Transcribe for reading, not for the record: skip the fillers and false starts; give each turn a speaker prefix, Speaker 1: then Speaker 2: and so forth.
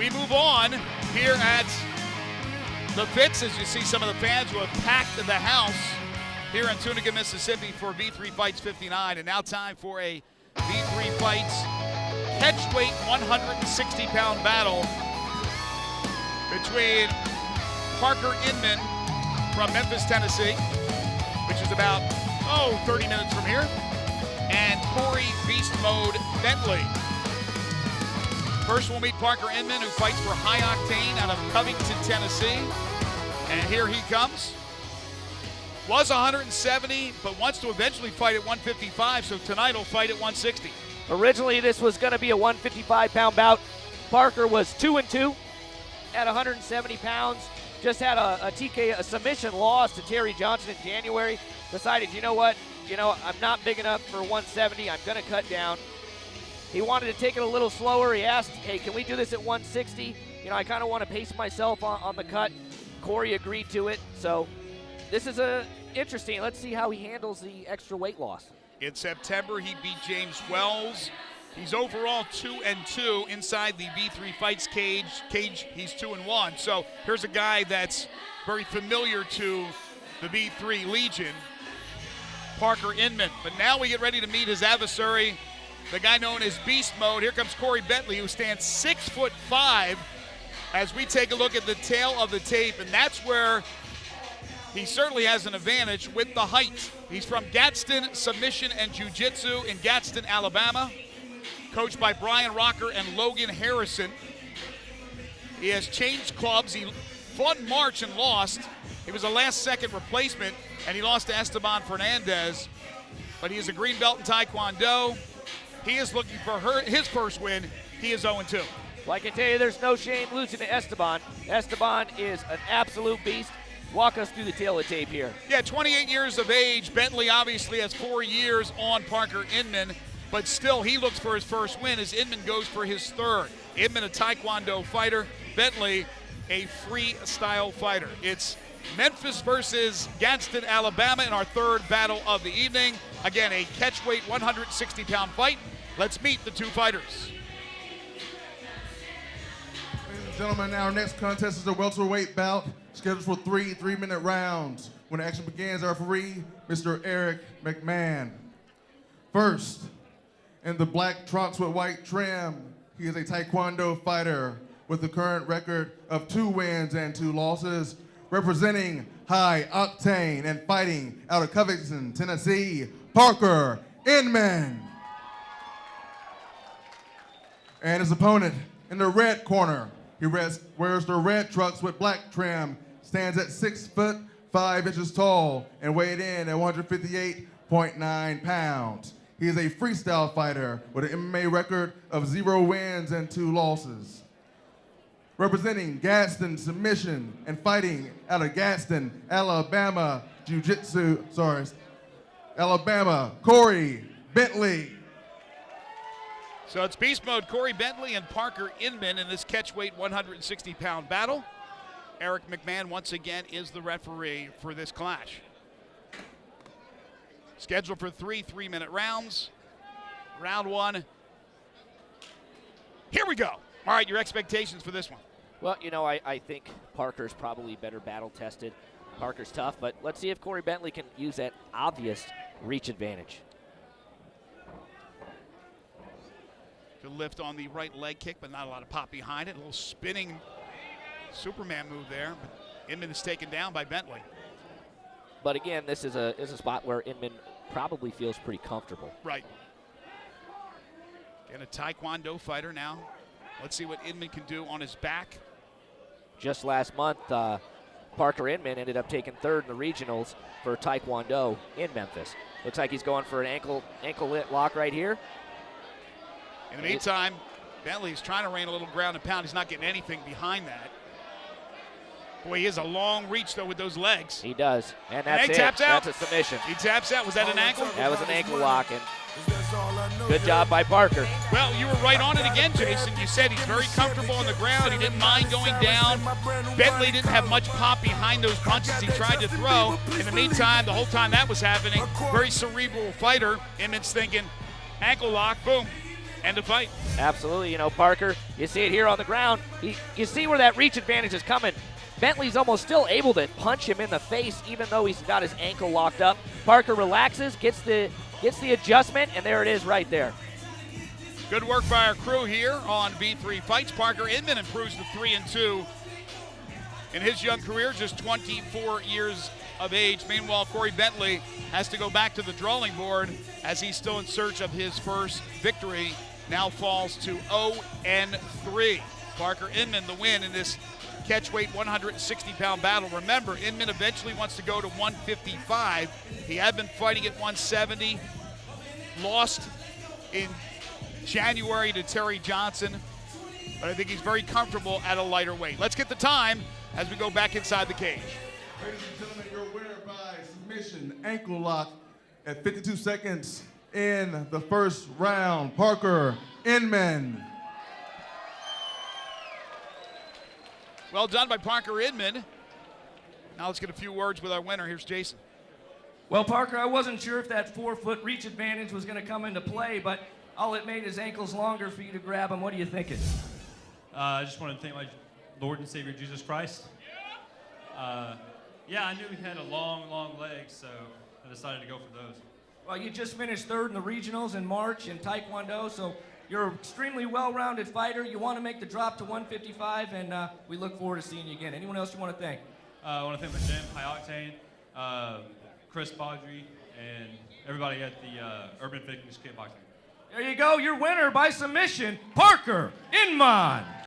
Speaker 1: we move on here at the Fitz, as you see some of the fans who have packed the house here in Tunica, Mississippi for V3 Fights 59. And now time for a V3 Fights catchweight 160-pound battle between Parker Inman from Memphis, Tennessee, which is about, 30 minutes from here, and Corre Beast Mode Bentley. First we'll meet Parker Inman, who fights for High Octane out of Covington, Tennessee. And here he comes. Was 170, but wants to eventually fight at 155, so tonight he'll fight at 160.
Speaker 2: Originally, this was going to be a 155-pound bout. Parker was 2-2 at 170 pounds. Just had a submission loss to Terry Johnson in January. Decided, you know what? I'm not big enough for 170. I'm going to cut down. He wanted to take it a little slower. He asked, hey, can we do this at 160? I kind of want to pace myself on the cut. Corre agreed to it. So this is interesting. Let's see how he handles the extra weight loss.
Speaker 1: In September, he beat James Wells. He's overall 2-2 inside the V3 Fights cage. He's 2-1. So here's a guy that's very familiar to the V3 Legion, Parker Inman. But now we get ready to meet his adversary, the guy known as Beast Mode. Here comes Corre Bentley, who stands 6'5", as we take a look at the tail of the tape, and that's where he certainly has an advantage with the height. He's from Gadsden Submission and Jiu-Jitsu in Gadsden, Alabama, coached by Brian Rocker and Logan Harrison. He has changed clubs. He fought in March and lost. He was a last-second replacement, and he lost to Esteban Fernandez. But he is a green belt in Taekwondo. He is looking for his first win. He is 0-2.
Speaker 2: Well, I can tell you there's no shame losing to Esteban. Esteban is an absolute beast. Walk us through the tail of the tape here. Yeah,
Speaker 1: 28 years of age. Bentley obviously has 4 years on Parker Inman, but still he looks for his first win as Inman goes for his third. Inman, a Taekwondo fighter. Bentley, a freestyle fighter. It's Memphis versus Gadsden, Alabama in our third battle of the evening. Again, a catchweight 160-pound fight. Let's meet the two fighters.
Speaker 3: Ladies and gentlemen, our next contest is a welterweight bout scheduled for 3 3-minute rounds. When the action begins, our referee, Mr. Eric McMahon. First, in the black trunks with white trim, he is a Taekwondo fighter with a current record of 2 wins and 2 losses, representing High Octane and fighting out of Covington, Tennessee, Parker Inman. And his opponent in the red corner, he wears the red trunks with black trim, stands at 6'5" tall, and weighed in at 158.9 pounds. He is a freestyle fighter with an MMA record of 0 wins and 2 losses. Representing Gadsden Submission and fighting out of Gadsden, Alabama, Alabama, Corre Bentley.
Speaker 1: So it's Beast Mode, Corre Bentley and Parker Inman in this catchweight 160-pound battle. Eric McMahon, once again, is the referee for this clash. Scheduled for 3 3-minute rounds. Round 1. Here we go. All right, your expectations for this one.
Speaker 2: Well, I think Parker's probably better battle-tested. Parker's tough, but let's see if Corre Bentley can use that obvious reach advantage.
Speaker 1: Good lift on the right leg kick, but not a lot of pop behind it. A little spinning Superman move there. But Inman is taken down by Bentley.
Speaker 2: But again, this is a spot where Inman probably feels pretty comfortable.
Speaker 1: Right. Again, a Taekwondo fighter now. Let's see what Inman can do on his back.
Speaker 2: Just last month, Parker Inman ended up taking 3rd in the regionals for Taekwondo in Memphis. Looks like he's going for an ankle lock right here.
Speaker 1: In the meantime, Bentley's trying to rain a little ground and pound. He's not getting anything behind that. Boy, he has a long reach, though, with those legs.
Speaker 2: He does. And that's it.
Speaker 1: Taps out.
Speaker 2: That's a submission.
Speaker 1: He taps out. Was that an ankle?
Speaker 2: That was an ankle lock. And good job by Parker.
Speaker 1: Well, you were right on it again, Jason. You said he's very comfortable on the ground. He didn't mind going down. Bentley didn't have much pop behind those punches he tried to throw. In the meantime, the whole time that was happening, very cerebral fighter. Inman's thinking, ankle lock, boom. End of fight.
Speaker 2: Absolutely. You know, Parker, you see it here on the ground. You see where that reach advantage is coming. Bentley's almost still able to punch him in the face even though he's got his ankle locked up. Parker relaxes, gets the adjustment, and there it is right there.
Speaker 1: Good work by our crew here on V3 Fights. Parker Inman improves to 3-2 in his young career, just 24 years of age. Meanwhile, Corey Bentley has to go back to the drawing board as he's still in search of his first victory. Now falls to 0-3. Parker Inman the win in this catchweight 160-pound battle. Remember, Inman eventually wants to go to 155. He had been fighting at 170, lost in January to Terry Johnson, but I think he's very comfortable at a lighter weight. Let's get the time as we go back inside the cage.
Speaker 3: Ladies and gentlemen, your winner by submission, ankle lock at 52 seconds in the first round, Parker Inman.
Speaker 1: Well done by Parker Inman. Now let's get a few words with our winner. Here's Jason.
Speaker 4: Well, Parker, I wasn't sure if that 4-foot reach advantage was going to come into play, but all it made his ankles longer for you to grab him. What are you thinking?
Speaker 5: I just want to thank my Lord and Savior Jesus Christ. Yeah, I knew he had a long, long leg, so I decided to go for those.
Speaker 4: Well, you just finished third in the regionals in March in Taekwondo, so you're an extremely well-rounded fighter. You want to make the drop to 155, and we look forward to seeing you again. Anyone else you want to thank?
Speaker 5: I want to thank my gym, High Octane, Chris Baudry, and everybody at the Urban Fitness Kickboxing.
Speaker 4: There you go, your winner by submission, Parker Inman.